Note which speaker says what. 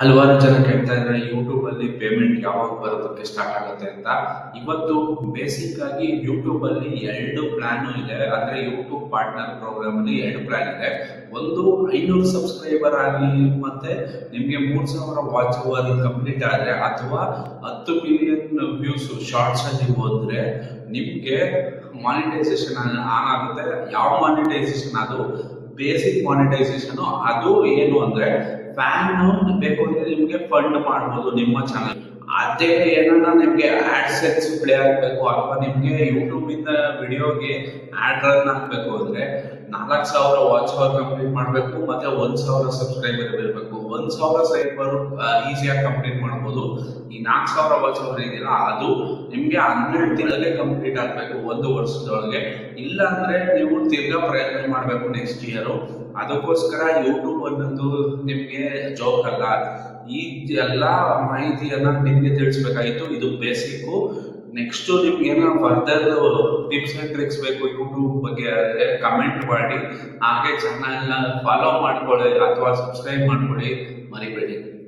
Speaker 1: ಹಲವಾರು ಜನ ಕೇಳ್ತಾ ಇದ್ದಾರೆ ಯೂಟ್ಯೂಬ್ ಅಲ್ಲಿ ಪೇಮೆಂಟ್ ಯಾವಾಗ ಬರೋದಕ್ಕೆ ಸ್ಟಾರ್ಟ್ ಆಗುತ್ತೆ ಅಂತ. ಇವತ್ತು ಬೇಸಿಕ್ ಆಗಿ ಯೂಟ್ಯೂಬ್ ಅಲ್ಲಿ ಎರಡು ಪ್ಲಾನ್ ಇದೆ. ಅಂದ್ರೆ ಯೂಟ್ಯೂಬ್ ಪಾರ್ಟ್ನರ್ ಪ್ರೋಗ್ರಾಮ್ ಅಲ್ಲಿ ಎರಡು ಪ್ಲಾನ್ ಇದೆ. ಒಂದು 500 ಸಬ್ಸ್ಕ್ರೈಬರ್ ಆಗಿ ಮತ್ತೆ ನಿಮ್ಗೆ 3000 ವಾಚ್ ಅವರ್ ಕಂಪ್ಲೀಟ್ ಆದ್ರೆ ಅಥವಾ 10 ಮಿಲಿಯನ್ ವ್ಯೂಸ್ ಶಾರ್ಟ್ಸ್ ಅಲ್ಲಿ ಹೋದ್ರೆ ನಿಮ್ಗೆ ಮಾನಿಟೈಸೇಷನ್ ಆನ್ ಆಗುತ್ತೆ. ಯಾವ ಮಾನಿಟೈಸೇಷನ್? ಅದು ಬೇಸಿಕ್ ಮಾನಿಟೈಸೇಷನ್. ಅದು ಏನು ಅಂದ್ರೆ ಫ್ಯಾನ್ ಬೇಕು ಅಂದ್ರೆ ನಿಮ್ಗೆ ಫಂಡ್ ಮಾಡ್ಬೋದು ನಿಮ್ಮ ಚಾನಲ್. ಅದೇ ಏನನ್ನ ನಿಮ್ಗೆ ಆಡ್ ಸೆಟ್ಸ್ ಪ್ಲೇ ಆಗ್ಬೇಕು ಅಥವಾ ನಿಮ್ಗೆ ಯೂಟ್ಯೂಬ್ ಇಂದ ವಿಡಿಯೋಗೆ ಆಡ್ ರನ್ ಹಾಕ್ಬೇಕು ಅಂದ್ರೆ 4000 ವಾಚ್ ಅವರ್ ಕಂಪ್ಲೀಟ್ ಮಾಡ್ಬೇಕು ಮತ್ತೆ 1000 ಸಬ್ಸ್ಕ್ರೈಬರ್ ಇರಬೇಕು. 1000 ಸಬ್ಸ್ಕ್ರೈಬರ್ ಈಸಿಯಾಗಿ ಕಂಪ್ಲೀಟ್ ಮಾಡ್ಬೋದು. ಈ 4000 ವಾಚ್ ಅವರ್ ಇದೆಯಲ್ಲ ಅದು ನಿಮ್ಗೆ 12 ತಿಂಗಳಿಗೆ ಕಂಪ್ಲೀಟ್ ಆಗ್ಬೇಕು, 1 ವರ್ಷದೊಳಗೆ. ಇಲ್ಲ ಅಂದ್ರೆ ನೀವು ತಿರ್ಗಾ ಪ್ರಯತ್ನ ಮಾಡ್ಬೇಕು ನೆಕ್ಸ್ಟ್ ಇಯರ್. ಅದಕ್ಕೋಸ್ಕರ ಯೂಟ್ಯೂಬ್ ಅನ್ನೋದು ನಿಮ್ಗೆ ಜೋಕ್ ಅಲ್ಲ. ಈ ಎಲ್ಲ ಮಾಹಿತಿಯನ್ನ ನಿಮ್ಗೆ ತಿಳಿಸ್ಬೇಕಾಯ್ತು. ಇದು ಬೇಸಿಕ್. ನೆಕ್ಸ್ಟ್ ನಿಮ್ಗೆ ಏನೋ ಫರ್ದರ್ ಟಿಪ್ಸ್ ಅಂಡ್ ಟ್ರಿಕ್ಸ್ ಬೇಕು ಯೂಟ್ಯೂಬ್ ಬಗ್ಗೆ ಅಂದ್ರೆ ಕಮೆಂಟ್ ಮಾಡಿ. ಹಾಗೆ ಚಾನಲ್ ಫಾಲೋ ಮಾಡ್ಕೊಳ್ಳಿ ಅಥವಾ ಸಬ್ಸ್ಕ್ರೈಬ್ ಮಾಡ್ಕೊಳ್ಳಿ, ಮರಿಬೇಡಿ.